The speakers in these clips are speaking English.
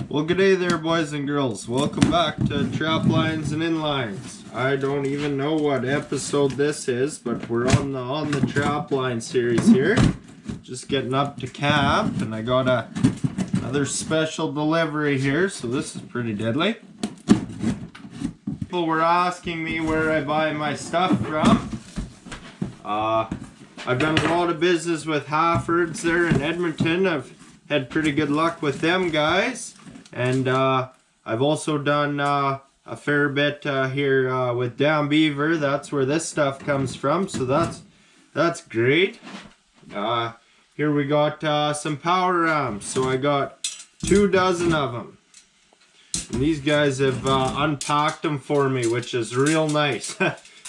Well, g'day there, boys and girls. Welcome back to Traplines and Inlines. I don't even know what episode this is, but we're on the Trapline series here. Just getting up to camp, and I got another special delivery here, so this is pretty deadly. People were asking me where I buy my stuff from. I've done a lot of business with Halfords there in Edmonton. I've had pretty good luck with them guys. And I've also done a fair bit here with Down Beaver. That's where this stuff comes from, so that's great. Here we got some power amps. So I got 24 of them. And these guys have unpacked them for me, which is real nice.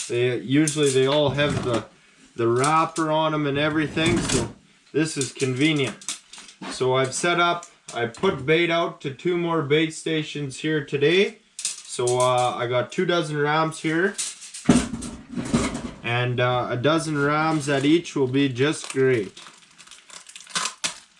They all have the wrapper on them and everything, so this is convenient. So I've set up. I put bait out to 2 more bait stations here today. So I got 24 rams here. And a dozen rams at each will be just great.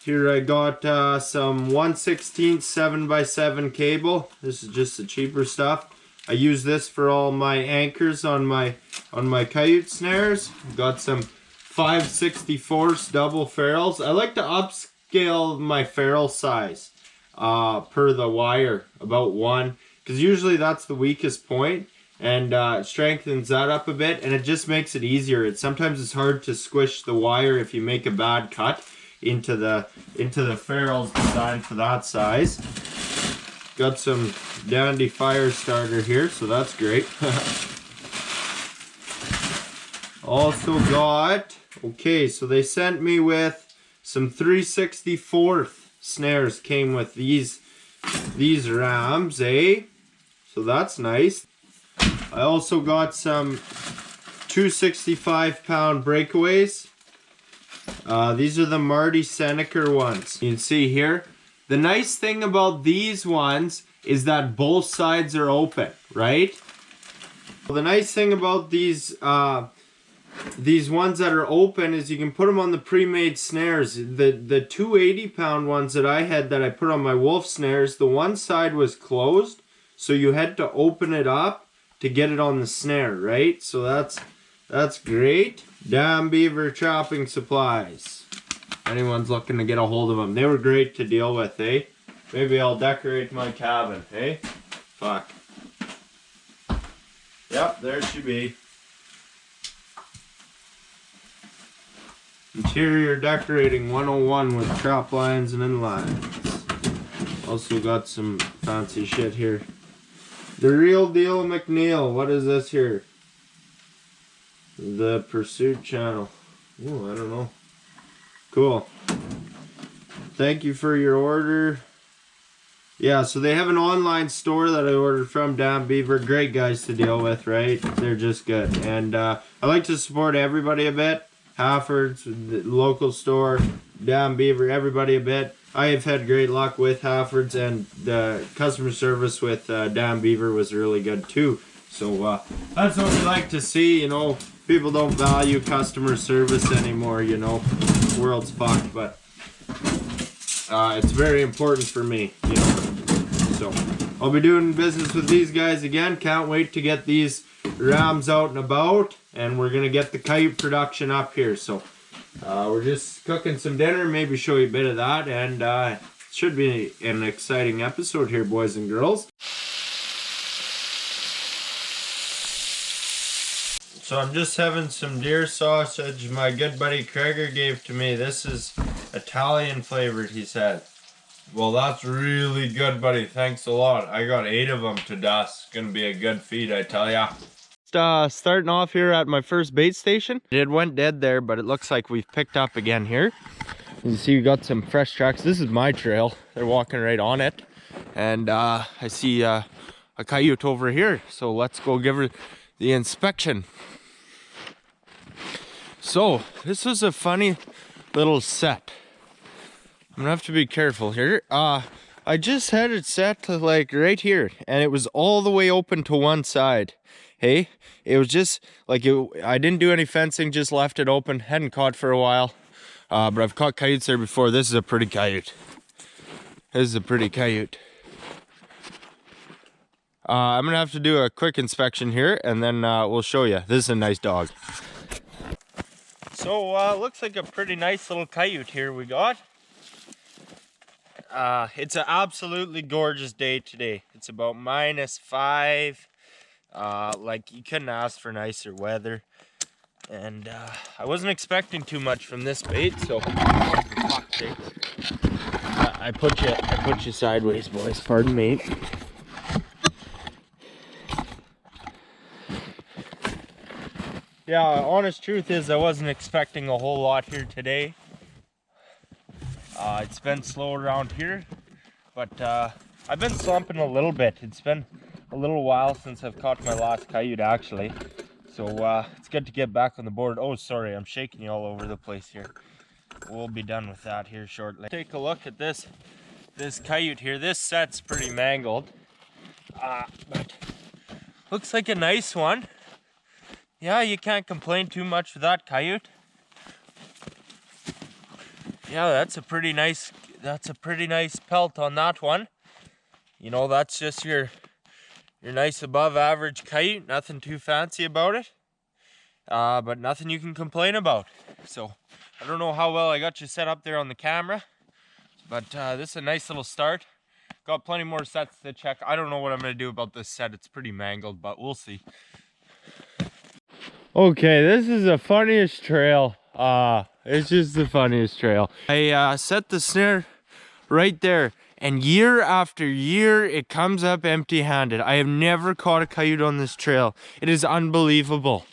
Here I got some 1/16 7x7 cable. This is just the cheaper stuff. I use this for all my anchors on my coyote snares. Got some 5/64 double ferrules. I like to upscale my ferrule size per the wire, about 1, because usually that's the weakest point, and it strengthens that up a bit, and it just makes it easier. Sometimes it's hard to squish the wire if you make a bad cut into the ferrules designed for that size. Got some dandy fire starter here, so that's great. Also got, okay, so they sent me with some 3/64 snares. Came with these rams, eh? So that's nice. I also got some 265-pound breakaways. These are the Marty Seneker ones. You can see here. The nice thing about these ones is that both sides are open, right? Well, the nice thing about these ones that are open is you can put them on the pre-made snares. The 280-pound ones that I had that I put on my wolf snares, the one side was closed, so you had to open it up to get it on the snare, right? So that's great. Down Beaver trapping supplies. Anyone's looking to get a hold of them. They were great to deal with, eh? Maybe I'll decorate my cabin, eh? Fuck. Yep, there she be. Interior decorating 101 with Traplines and Inlines. Also got some fancy shit here. The Real Deal McNeil. What is this here? The Pursuit channel. Ooh, I don't know. Cool. Thank you for your order. Yeah, so they have an online store that I ordered from Down Beaver. Great guys to deal with, right? They're just good. And I like to support everybody a bit. Halfords, the local store, Down Beaver, everybody a bit. I have had great luck with Halfords, and the customer service with Down Beaver was really good too. So that's what we like to see, you know. People don't value customer service anymore, you know. The world's fucked, but it's very important for me, you know. So I'll be doing business with these guys again. Can't wait to get these rams out and about, and we're gonna get the coyote production up here. So we're just cooking some dinner, maybe show you a bit of that, and it should be an exciting episode here, boys and girls. So I'm just having some deer sausage my good buddy Kreger gave to me. This is Italian flavored, he said. Well, that's really good, buddy. Thanks a lot. I got 8 of them to dust. It's gonna be a good feed, I tell ya. Starting off here at my first bait station. It went dead there, but it looks like we've picked up again here. You see we got some fresh tracks. This is my trail. They're walking right on it. And I see a coyote over here. So let's go give her the inspection. So this was a funny little set. I'm gonna have to be careful here. I just had it set to like right here, and it was all the way open to one side. Hey, it was just like I didn't do any fencing, just left it open. Hadn't caught for a while, but I've caught coyotes there before. This is a pretty coyote. This is a pretty coyote. I'm gonna have to do a quick inspection here, and then we'll show you. This is a nice dog. So looks like a pretty nice little coyote here we got. It's an absolutely gorgeous day today. It's about -5. Like, you couldn't ask for nicer weather. And I wasn't expecting too much from this bait, so for fuck's sake. I put you sideways, boys. Pardon me. Yeah, honest truth is I wasn't expecting a whole lot here today. It's been slow around here, but I've been slumping a little bit. It's been a little while since I've caught my last coyote, actually. So it's good to get back on the board. Oh, sorry, I'm shaking you all over the place here. We'll be done with that here shortly. Take a look at this coyote here. This set's pretty mangled, but looks like a nice one. Yeah, you can't complain too much with that coyote. Yeah, that's a pretty nice pelt on that one. You know, that's just your nice above average coyote. Nothing too fancy about it. But nothing you can complain about. So I don't know how well I got you set up there on the camera, but this is a nice little start. Got plenty more sets to check. I don't know what I'm gonna do about this set. It's pretty mangled, but we'll see. Okay, this is the funniest trail. It's just the funniest trail. I set the snare right there, and year after year it comes up empty-handed. I have never caught a coyote on this trail. It is unbelievable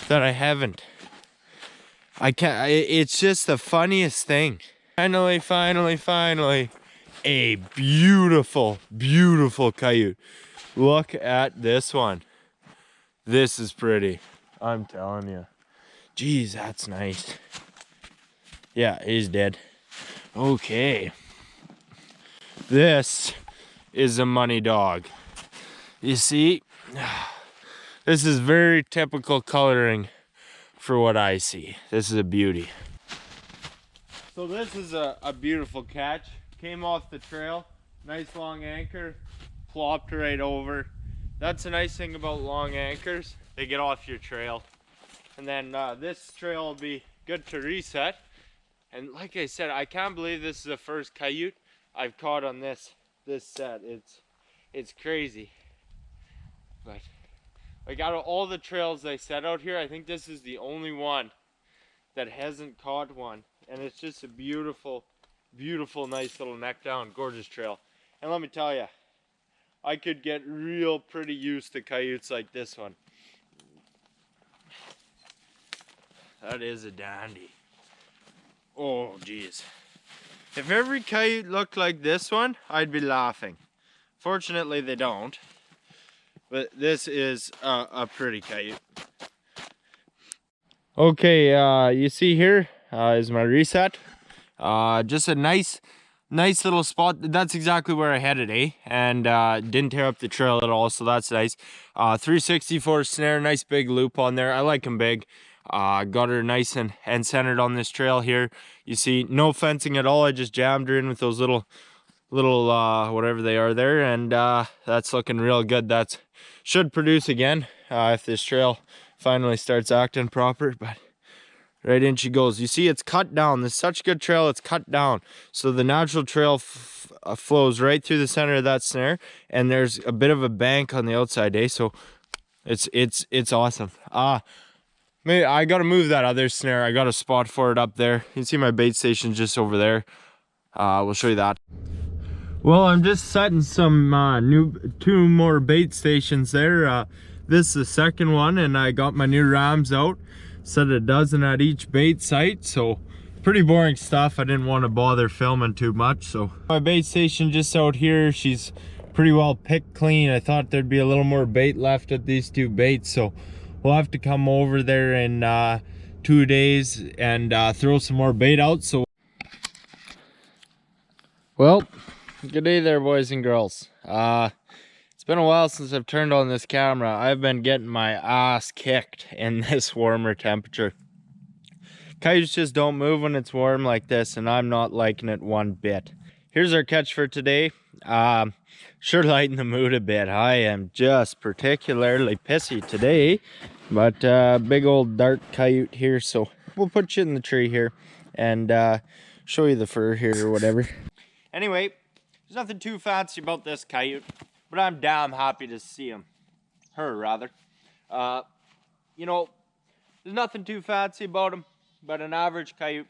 that I haven't. I can't. It's just the funniest thing. Finally, a beautiful, beautiful coyote. Look at this one. This is pretty. I'm telling you. Jeez, that's nice. Yeah, he's dead. Okay. This is a money dog. You see, this is very typical coloring for what I see. This is a beauty. So this is a beautiful catch. Came off the trail. Nice long anchor. Plopped right over. That's a nice thing about long anchors. They get off your trail. And then this trail will be good to reset. And like I said, I can't believe this is the first coyote I've caught on this set. It's crazy. But like, out of all the trails I set out here, I think this is the only one that hasn't caught one. And it's just a beautiful, beautiful, nice little neck down, gorgeous trail. And let me tell you, I could get real pretty used to coyotes like this one. That is a dandy. Oh, geez. If every coyote looked like this one, I'd be laughing. Fortunately, they don't. But this is a pretty coyote. Okay, you see here is my reset. Just a nice little spot. That's exactly where I headed, eh? And didn't tear up the trail at all, so that's nice. 364 snare, nice big loop on there. I like them big. Got her nice and centered on this trail here. You see, no fencing at all. I just jammed her in with those little whatever they are there, and that's looking real good. That should produce again if this trail finally starts acting proper. But right in she goes. You see, it's cut down. This is such a good trail. It's cut down, so the natural trail flows right through the center of that snare, and there's a bit of a bank on the outside, eh? So it's awesome. Maybe I gotta move that other snare. I got a spot for it up there. You can see my bait station just over there. We'll show you that. Well, I'm just setting some two more bait stations there. This is the second one, and I got my new rams out. Set a dozen at each bait site, so pretty boring stuff. I didn't want to bother filming too much. So my bait station just out here, she's pretty well picked clean. I thought there'd be a little more bait left at these two baits, so we'll have to come over there in 2 days and throw some more bait out. So, well, good day there, boys and girls. It's been a while since I've turned on this camera. I've been getting my ass kicked in this warmer temperature. Coyotes just don't move when it's warm like this, and I'm not liking it one bit. Here's our catch for today. sure lighten the mood a bit. I am just particularly pissy today, but big old dark coyote here, so we'll put you in the tree here and show you the fur here or whatever. Anyway, there's nothing too fancy about this coyote, but I'm damn happy to see him. Her, rather. You know, there's nothing too fancy about him, but an average coyote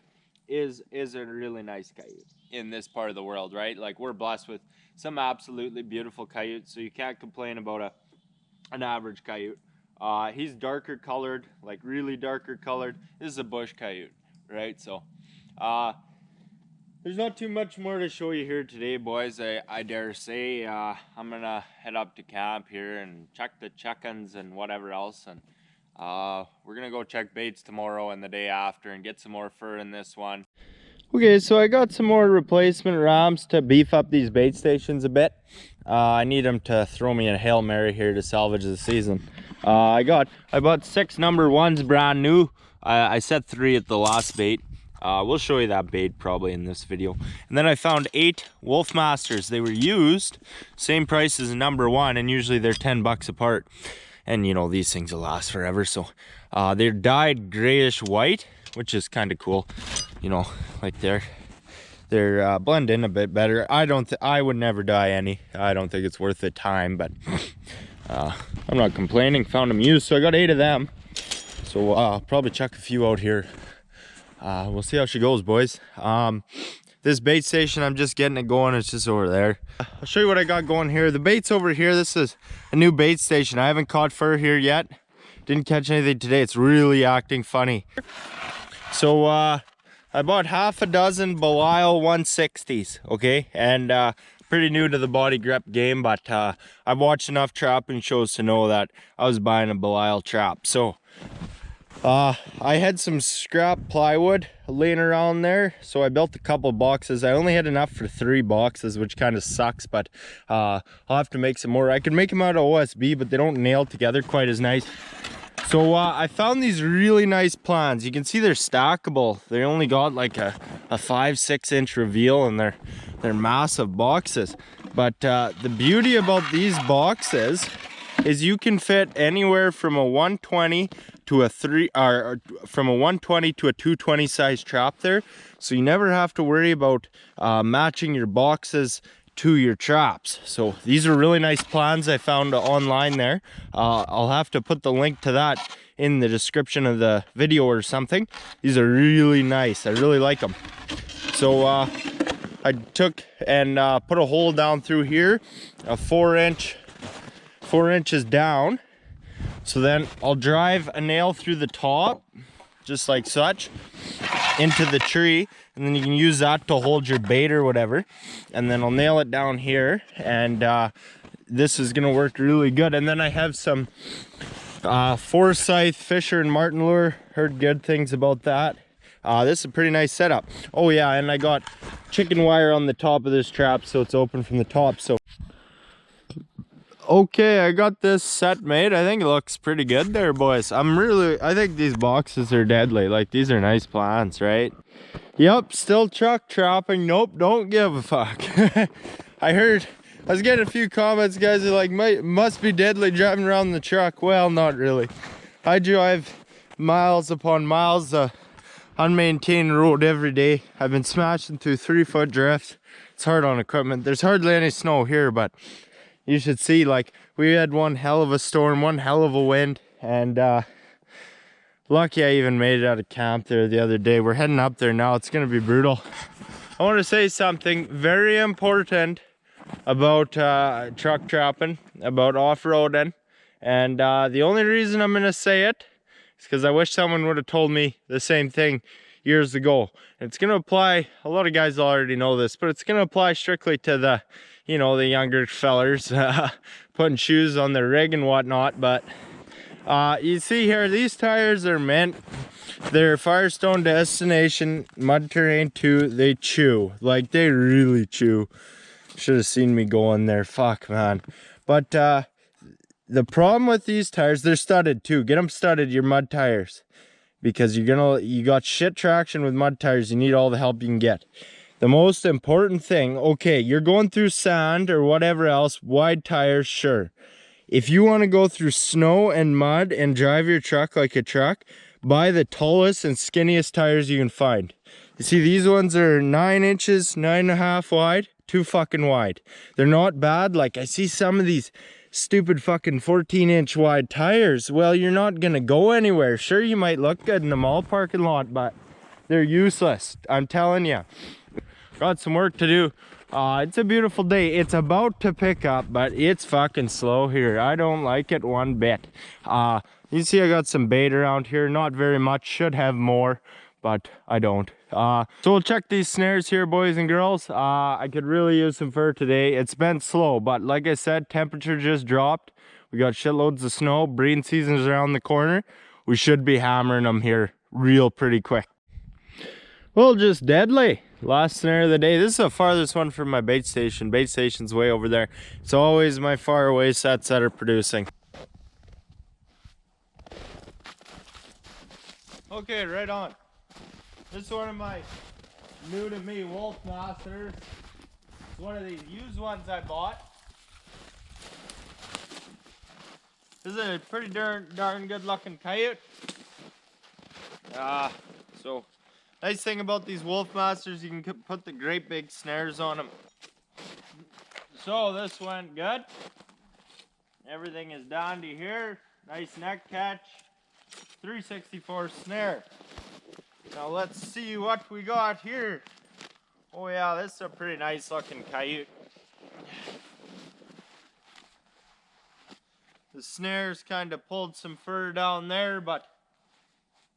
is a really nice coyote in this part of the world, right? Like, we're blessed with some absolutely beautiful coyotes, so you can't complain about an average coyote. He's darker colored, like really darker colored. This is a bush coyote, right? So, there's not too much more to show you here today, boys. I dare say I'm gonna head up to camp here and check the chickens and whatever else, and we're gonna go check baits tomorrow and the day after and get some more fur in this one. Okay, so I got some more replacement rams to beef up these bait stations a bit. I need them to throw me a Hail Mary here to salvage the season. I bought 6 number 1s brand new. I set 3 at the last bait. We'll show you that bait probably in this video. And then I found 8 Wolf Masters. They were used, same price as a number 1, and usually they're 10 bucks apart. And you know, these things will last forever. So they're dyed grayish white, which is kind of cool. You know, like they're blend in a bit better. I would never dye any. I don't think it's worth the time, but I'm not complaining. Found them used, so I got 8 of them. So I'll probably chuck a few out here. We'll see how she goes, boys. This bait station, I'm just getting it going. It's just over there. I'll show you what I got going here. The bait's over here. This is a new bait station. I haven't caught fur here yet. Didn't catch anything today. It's really acting funny. So I bought half a dozen Belial 160s, okay? And pretty new to the body grip game, but I've watched enough trapping shows to know that I was buying a Belial trap. So I had some scrap plywood laying around there, so I built a couple boxes. I only had enough for 3 boxes, which kind of sucks, but I'll have to make some more. I can make them out of OSB, but they don't nail together quite as nice. So I found these really nice plans. You can see they're stackable. They only got like a 5-6 inch reveal, and they're massive boxes. But the beauty about these boxes is you can fit anywhere from a 120 to a from a 120 to a 220 size trap there, so you never have to worry about matching your boxes to your traps. So these are really nice plans I found online there. I'll have to put the link to that in the description of the video or something. These are really nice. I really like them. So I took and put a hole down through here, a 4 inches down. So then I'll drive a nail through the top, just like such, into the tree, and then you can use that to hold your bait or whatever. And then I'll nail it down here, and this is gonna work really good. And then I have some Forsyth, Fisher, and Martin lure. Heard good things about that. This is a pretty nice setup. Oh yeah, and I got chicken wire on the top of this trap, so it's open from the top. So okay, I got this set made. I think it looks pretty good there, boys. I think these boxes are deadly. Like, these are nice plants, right? Yep, still truck trapping. Nope, don't give a fuck. I was getting a few comments, guys are like, must be deadly driving around the truck. Well, not really. I drive miles upon miles unmaintained road every day. I've been smashing through 3-foot drifts. It's hard on equipment. There's hardly any snow here, but you should see, like, we had one hell of a storm, one hell of a wind, and lucky I even made it out of camp there the other day. We're heading up there now. It's gonna be brutal. I want to say something very important about truck trapping, about off-roading, and the only reason I'm gonna say it is because I wish someone would have told me the same thing years ago. It's gonna apply, a lot of guys already know this, but it's gonna apply strictly to the, you know, the younger fellers putting shoes on their rig and whatnot. But you see here, these tires are meant, they're Firestone Destination Mud Terrain 2. They chew, like, they really chew. Should have seen me go in there, fuck, man. But the problem with these tires, they're studded too. Get them studded, your mud tires, because you got shit traction with mud tires. You need all the help you can get. The most important thing, okay, you're going through sand or whatever else, wide tires, sure. If you want to go through snow and mud and drive your truck like a truck, buy the tallest and skinniest tires you can find. You see, these ones are 9 inches, 9.5 wide, too fucking wide. They're not bad. Like, I see some of these stupid fucking 14-inch wide tires. Well, you're not gonna go anywhere. Sure, you might look good in the mall parking lot, but they're useless, I'm telling you. Got some work to do. It's a beautiful day. It's about to pick up, but it's fucking slow here. I don't like it one bit. You see I got some bait around here. Not very much. Should have more, but I don't. So we'll check these snares here, boys and girls. I could really use some fur today. It's been slow, but like I said, temperature just dropped. We got shitloads of snow. Breeding season is around the corner. We should be hammering them here real pretty quick. Well, just deadly. Last snare of the day. This is the farthest one from my bait station. Bait station's way over there. It's always my far away sets that are producing. Okay, right on. This is one of my new to me wolf masters. It's one of these used ones I bought. This is a pretty darn good looking coyote. So nice thing about these wolf masters, you can put the great big snares on them. So this went good. Everything is dandy here. Nice neck catch. 364 snare. Now let's see what we got here. Oh yeah, this is a pretty nice looking coyote. The snares kind of pulled some fur down there, but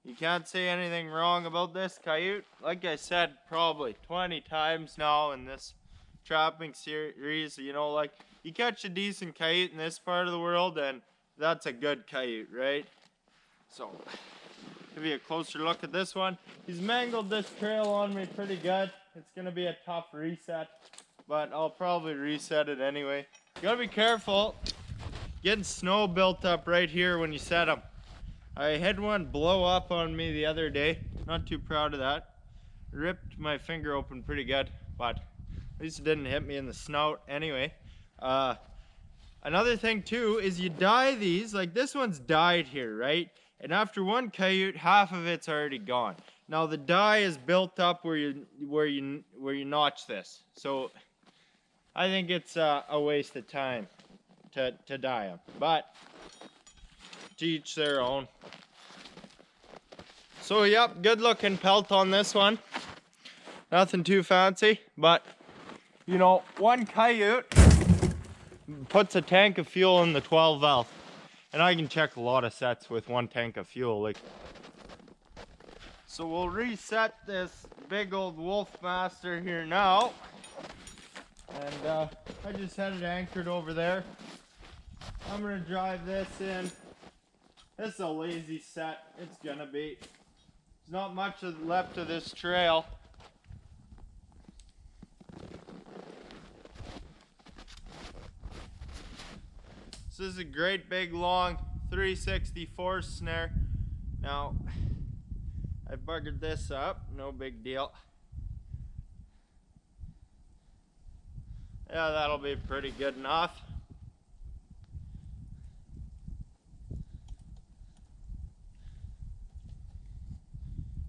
you can't say anything wrong about this coyote. Like I said, probably 20 times now in this trapping series, you know, like you catch a decent coyote in this part of the world and that's a good coyote, right? So, give you a closer look at this one. He's mangled this trail on me pretty good. It's gonna be a tough reset, but I'll probably reset it anyway. You gotta be careful getting snow built up right here when you set them. I had one blow up on me the other day. Not too proud of that. Ripped my finger open pretty good, but at least it didn't hit me in the snout anyway. Another thing too is you dye these, like this one's dyed here, right? And after one coyote, half of it's already gone. Now the dye is built up where you notch this. So I think it's a waste of time to dye them, but to each their own. So yep, good looking pelt on this one. Nothing too fancy, but you know, one coyote puts a tank of fuel in the 12 valve. And I can check a lot of sets with one tank of fuel. Like, so we'll reset this big old wolf master here now. And I just had it anchored over there. I'm gonna drive this in. This is a lazy set. It's gonna be. There's not much left of this trail. So this is a great big long 364 snare. Now, I buggered this up, no big deal. Yeah, that'll be pretty good enough.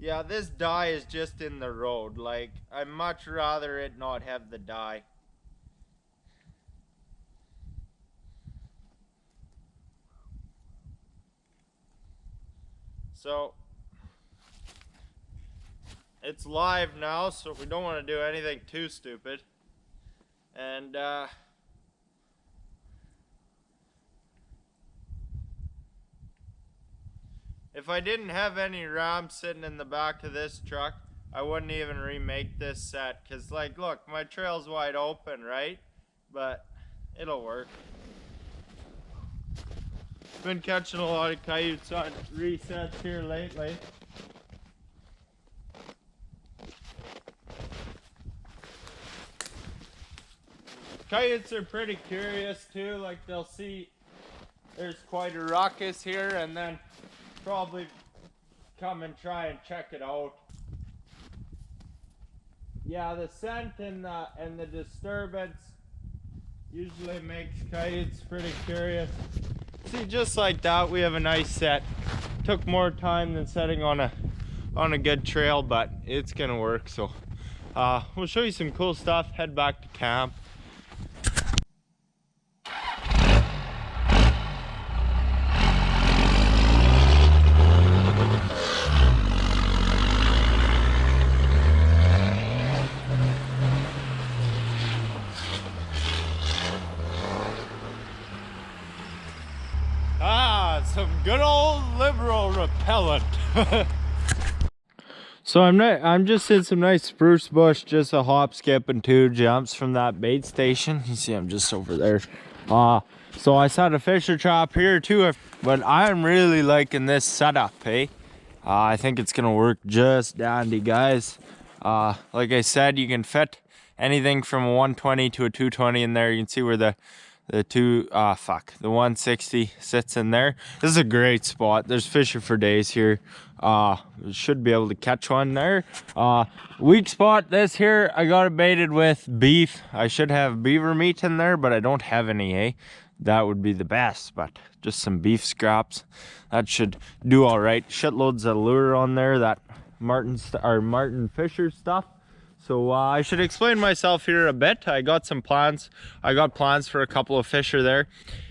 Yeah, this dye is just in the road. Like, I'd much rather it not have the dye. So, it's live now, so we don't want to do anything too stupid. And, if I didn't have any RAM sitting in the back of this truck, I wouldn't even remake this set. Because, like, look, my trail's wide open, right? But it'll work. Been catching a lot of coyotes on resets here lately. Coyotes are pretty curious too, like they'll see there's quite a ruckus here and then probably come and try and check it out. yeah, the scent and the disturbance usually makes coyotes pretty curious. See, just like that, we have a nice set. Took more time than setting on a good trail, but it's gonna work. So we'll show you some cool stuff, head back to camp. Some good old liberal repellent. So I'm just in some nice spruce bush, just a hop, skip, and 2 jumps from that bait station. You see, I'm just over there. So I set a fisher trap here too, but I'm really liking this setup, hey? I think it's gonna work just dandy, guys. Like I said, you can fit anything from a 120 to a 220 in there. You can see where the 160 sits in there. This is a great spot. There's fishing for days here. Should be able to catch one there. Weak spot this here, I got it baited with beef. I should have beaver meat in there, but I don't have any, eh? That would be the best, but just some beef scraps. That should do all right. Shitloads of lure on there, that Martin Fisher stuff. So I should explain myself here a bit. I got some plans. I got plans for a couple of fisher there.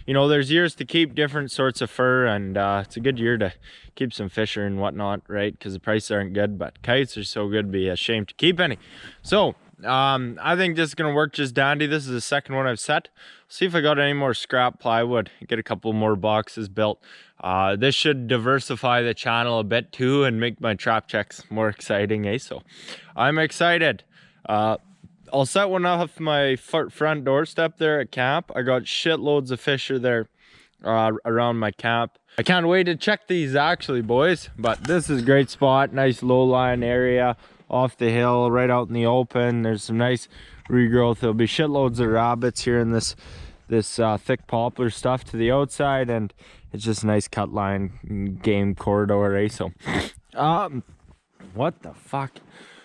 You know, there's years to keep different sorts of fur, and it's a good year to keep some fisher and whatnot, right? Because the prices aren't good, but kites are so good, be ashamed to keep any. So I think this is gonna work just dandy. This is the second one I've set. See if I got any more scrap plywood, get a couple more boxes built. This should diversify the channel a bit too and make my trap checks more exciting, eh? So I'm excited. I'll set one off my front doorstep there at camp. I got shitloads of fisher there around my camp. I can't wait to check these actually, boys, but this is a great spot. Nice low-lying area off the hill, right out in the open. There's some nice regrowth. There'll be shitloads of rabbits here in this thick poplar stuff to the outside, and it's just a nice cut line game corridor, eh? So what the fuck.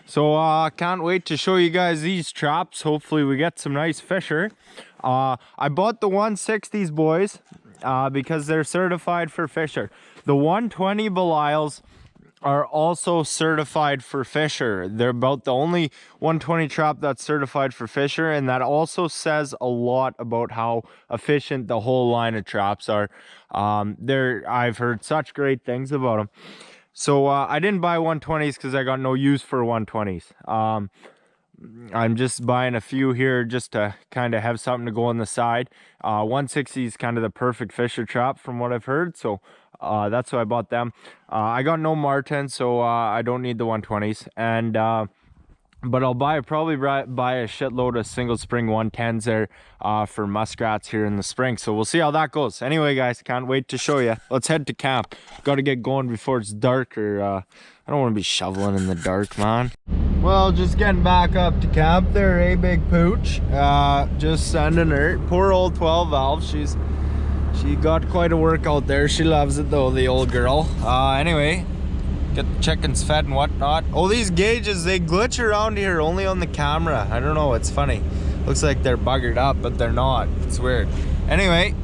So can't wait to show you guys these traps. Hopefully we get some nice fisher. I bought the 160s, boys, because they're certified for fisher. The 120 Belials are also certified for fisher. They're about the only 120 trap that's certified for fisher, and that also says a lot about how efficient the whole line of traps are. I've heard such great things about them. So I didn't buy 120s because I got no use for 120s. I'm just buying a few here just to kind of have something to go on the side. 160 is kind of the perfect fisher trap from what I've heard, so that's why I bought them. I got no marten, so I don't need the 120s, and but I'll probably buy a shitload of single spring 110s there for muskrats here in the spring. So we'll see how that goes. Anyway, guys, can't wait to show you. Let's head to camp. Got to get going before it's dark, or I don't want to be shoveling in the dark, man. Well, just getting back up to camp there, eh, Big Pooch? Just sending her. Poor old 12 valve. She got quite a workout there. She loves it though, the old girl. Anyway, get the chickens fed and whatnot. Oh, these gauges, they glitch around here only on the camera. I don't know, it's funny. Looks like they're buggered up, but they're not. It's weird. Anyway,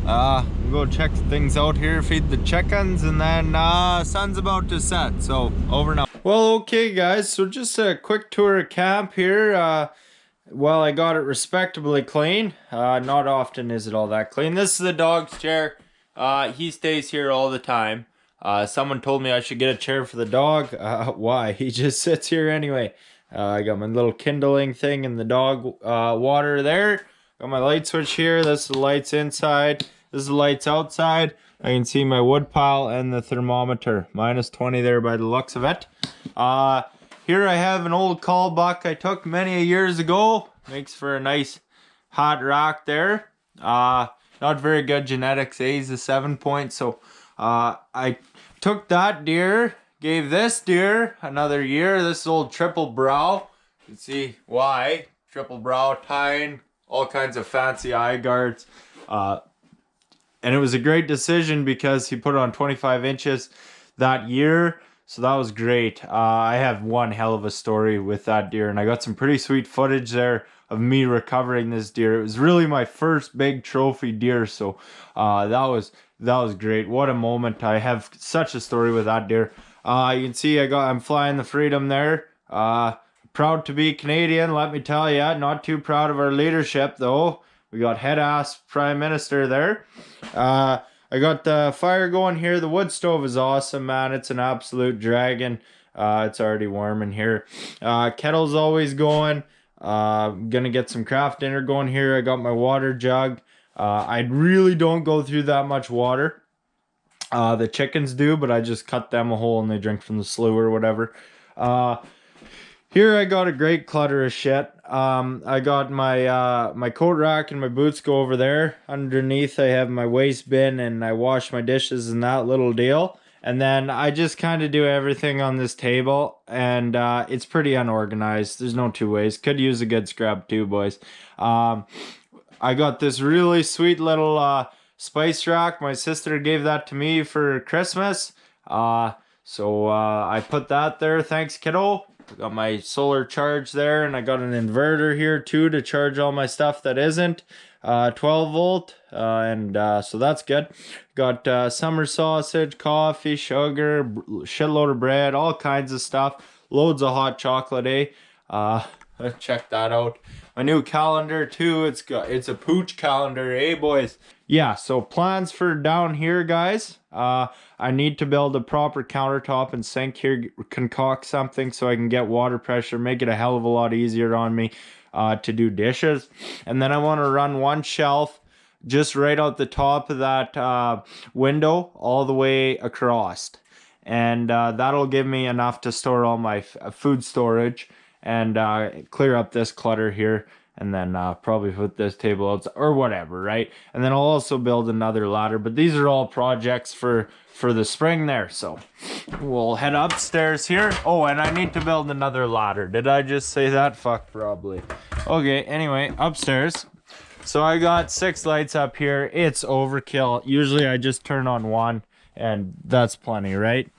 we'll go check things out here, feed the chickens, and then sun's about to set, so over now. Well, okay guys, so just a quick tour of camp here. Well, I got it respectably clean. Not often is it all that clean. This is the dog's chair. He stays here all the time. Someone told me I should get a chair for the dog. Why? He just sits here anyway. I got my little kindling thing and the dog water there. Got my light switch here. This is the lights inside. This is the lights outside. I can see my wood pile and the thermometer. -20 there by the looks of it. Here I have an old call buck I took many years ago. Makes for a nice hot rock there. Not very good genetics. He's a 7-point, so I took that deer, gave this deer another year. This is old triple brow. You can see why. Triple brow tine, all kinds of fancy eye guards. And it was a great decision because he put on 25 inches that year. So that was great. I have one hell of a story with that deer, and I got some pretty sweet footage there of me recovering this deer. It was really my first big trophy deer, so that was great. What a moment. I have such a story with that deer. You can see I'm flying the Freedom there. Proud to be Canadian, let me tell you. Not too proud of our leadership though. We got head-ass Prime Minister there. I got the fire going here. The wood stove is awesome, man. It's an absolute dragon. It's already warm in here. Kettle's always going. Gonna get some craft dinner going here. I got my water jug. I really don't go through that much water. The chickens do, but I just cut them a hole and they drink from the slough or whatever. Here I got a great clutter of shit. I got my coat rack and my boots go over there. Underneath I have my waste bin and I wash my dishes and that little deal. And then I just kind of do everything on this table, and it's pretty unorganized. There's no two ways. Could use a good scrub too, boys. I got this really sweet little spice rack. My sister gave that to me for Christmas. So I put that there. Thanks, kiddo. Got my solar charge there, and I got an inverter here too to charge all my stuff that isn't 12 volt, and so that's good. Got summer sausage, coffee, sugar, shitload of bread, all kinds of stuff, loads of hot chocolate, check that out. My new calendar too. It's a pooch calendar, boys. Yeah, so plans for down here, guys. I need to build a proper countertop and sink here, concoct something so I can get water pressure, make it a hell of a lot easier on me to do dishes. And then I want to run one shelf just right out the top of that window all the way across. And that'll give me enough to store all my food storage and clear up this clutter here. And then probably put this table outside or whatever, right? And then I'll also build another ladder. But these are all projects for the spring there. So we'll head upstairs here. Oh, and I need to build another ladder. Did I just say that? Fuck, probably. Okay, anyway, upstairs. So I got 6 lights up here. It's overkill. Usually I just turn on one, and that's plenty, right?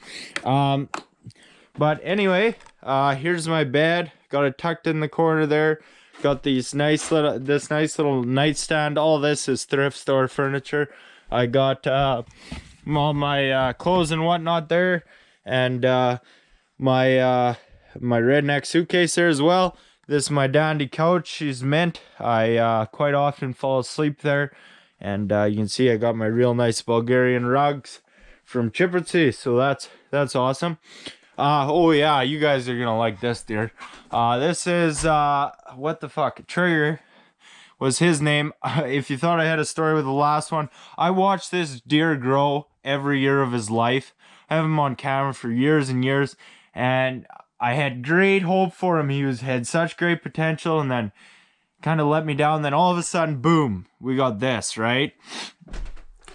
But anyway, here's my bed. Got it tucked in the corner there. Got this nice little nightstand. All this is thrift store furniture. I got all my clothes and whatnot there, and my redneck suitcase there as well. This is my dandy couch. She's mint. I quite often fall asleep there, and you can see I got my real nice Bulgarian rugs from Chippertsy. So that's awesome. Oh yeah, you guys are gonna like this deer. This is what the fuck? Trigger was his name. If you thought I had a story with the last one, I watched this deer grow every year of his life. I have him on camera for years and years, and I had great hope for him. He had such great potential, and then kind of let me down. Then all of a sudden, boom, we got this, right?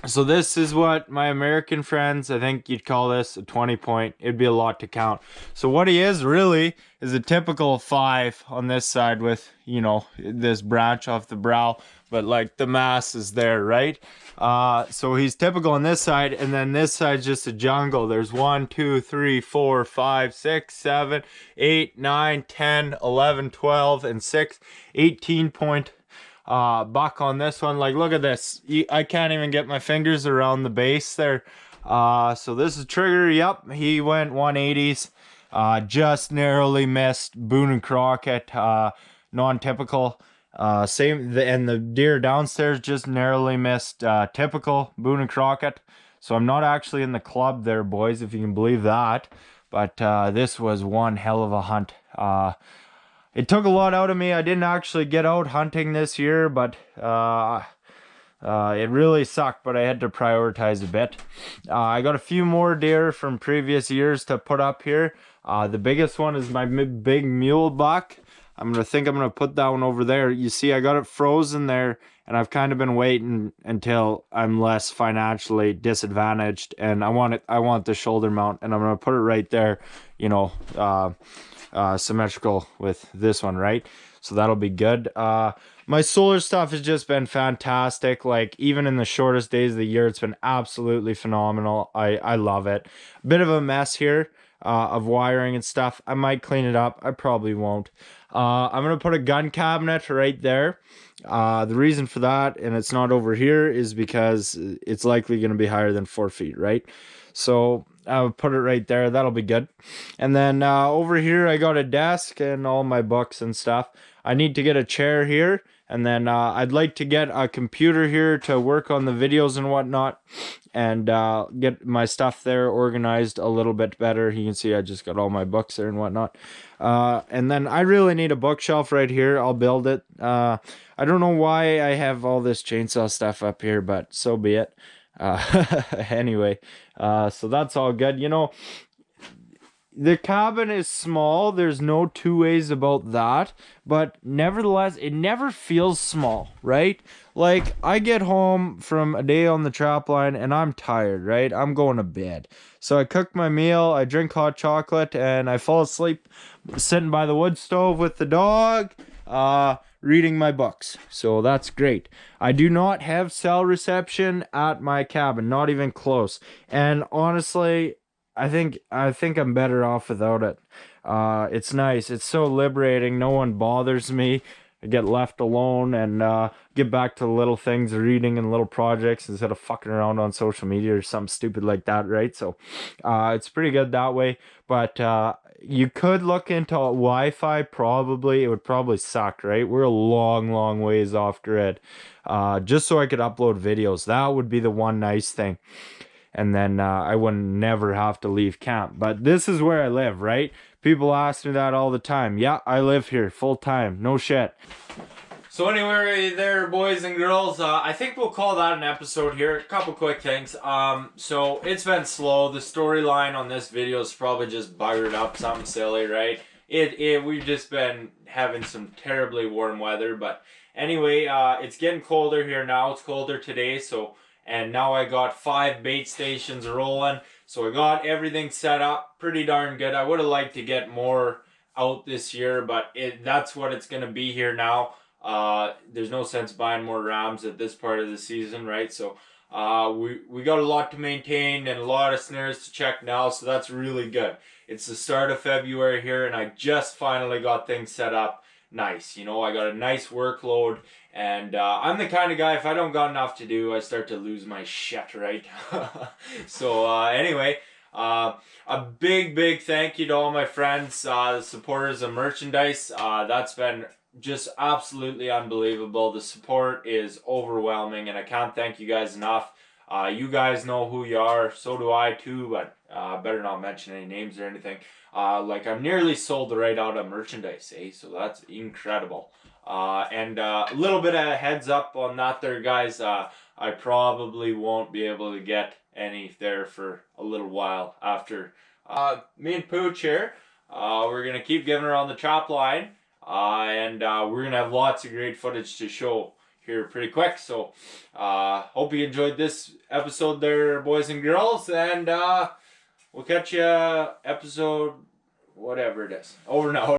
So this is what my American friends, I think you'd call this a 20 point. It'd be a lot to count. So what he is really is a typical 5 on this side with, you know, this branch off the brow, but like the mass is there, right? So he's typical on this side, and then this side's just a jungle. There's 1, 2, 3, 4, 5, 6, 7, 8, 9, 10, 11, 12, and 6, 18 point buck on this one. Like, look at this. I can't even get my fingers around the base there. So this is Trigger. Yep, he went 180s. Just narrowly missed Boone and Crockett. Non-typical. And the deer downstairs just narrowly missed typical Boone and Crockett. So I'm not actually in the club there, boys, if you can believe that. But this was one hell of a hunt. It took a lot out of me. I didn't actually get out hunting this year, but it really sucked, but I had to prioritize a bit. I got a few more deer from previous years to put up here. The biggest one is my big mule buck. I'm gonna put that one over there. You see, I got it frozen there, and I've kind of been waiting until I'm less financially disadvantaged, and I want the shoulder mount, and I'm gonna put it right there, you know, symmetrical with this one, right? So that'll be good. My solar stuff has just been fantastic. Like, even in the shortest days of the year, it's been absolutely phenomenal. I love it. Bit of a mess here. of wiring and stuff. I might clean it up. I probably won't. I'm going to put a gun cabinet right there. The reason for that, and it's not over here, is because it's likely going to be higher than 4 feet, right? So I'll put it right there. That'll be good. And then over here, I got a desk and all my books and stuff. I need to get a chair here. And then I'd like to get a computer here to work on the videos and whatnot, and get my stuff there organized a little bit better. You can see I just got all my books there and whatnot. And then I really need a bookshelf right here. I'll build it. I don't know why I have all this chainsaw stuff up here, but so be it. Anyway, so that's all good. You know, the cabin is small. There's no two ways about that. But nevertheless, it never feels small, right? Like, I get home from a day on the trapline and I'm tired, right? I'm going to bed. So I cook my meal, I drink hot chocolate, and I fall asleep sitting by the wood stove with the dog, reading my books. So that's great. I do not have cell reception at my cabin, not even close. And honestly, I think I'm better off without it. It's nice. It's so liberating. No one bothers me. I get left alone and get back to the little things, reading and little projects instead of fucking around on social media or something stupid like that, right? So it's pretty good that way. But you could look into Wi-Fi probably. It would probably suck, right? We're a long ways off grid. Just so I could upload videos. That would be the one nice thing. And then I would never have to leave camp. But this is where I live, right? People ask me that all the time. Yeah, I live here full time. No shit. So anyway there, boys and girls, I think we'll call that an episode here. A couple quick things. So it's been slow. The storyline on this video is probably just buggered up, something silly, right? We've just been having some terribly warm weather. But anyway, it's getting colder here now. It's colder today, so... And now I got 5 bait stations rolling. So I got everything set up pretty darn good. I would have liked to get more out this year, but that's what it's going to be here now. There's no sense buying more rams at this part of the season, right? So we got a lot to maintain and a lot of snares to check now. So that's really good. It's the start of February here and I just finally got things set up. Nice, you know, I got a nice workload, and I'm the kind of guy, if I don't got enough to do, I start to lose my shit, right? So anyway, a big thank you to all my friends, the supporters of merchandise. That's been just absolutely unbelievable. The support is overwhelming, and I can't thank you guys enough. You guys know who you are, so do I too, but better not mention any names or anything. Like, I'm nearly sold right out of merchandise, eh? So that's incredible. And a little bit of heads up on that there, guys. I probably won't be able to get any there for a little while after. Me and Pooch here, we're going to keep giving her on the Trapline. And we're going to have lots of great footage to show here pretty quick. So hope you enjoyed this episode there, boys and girls. And we'll catch you episode whatever it is. Over now.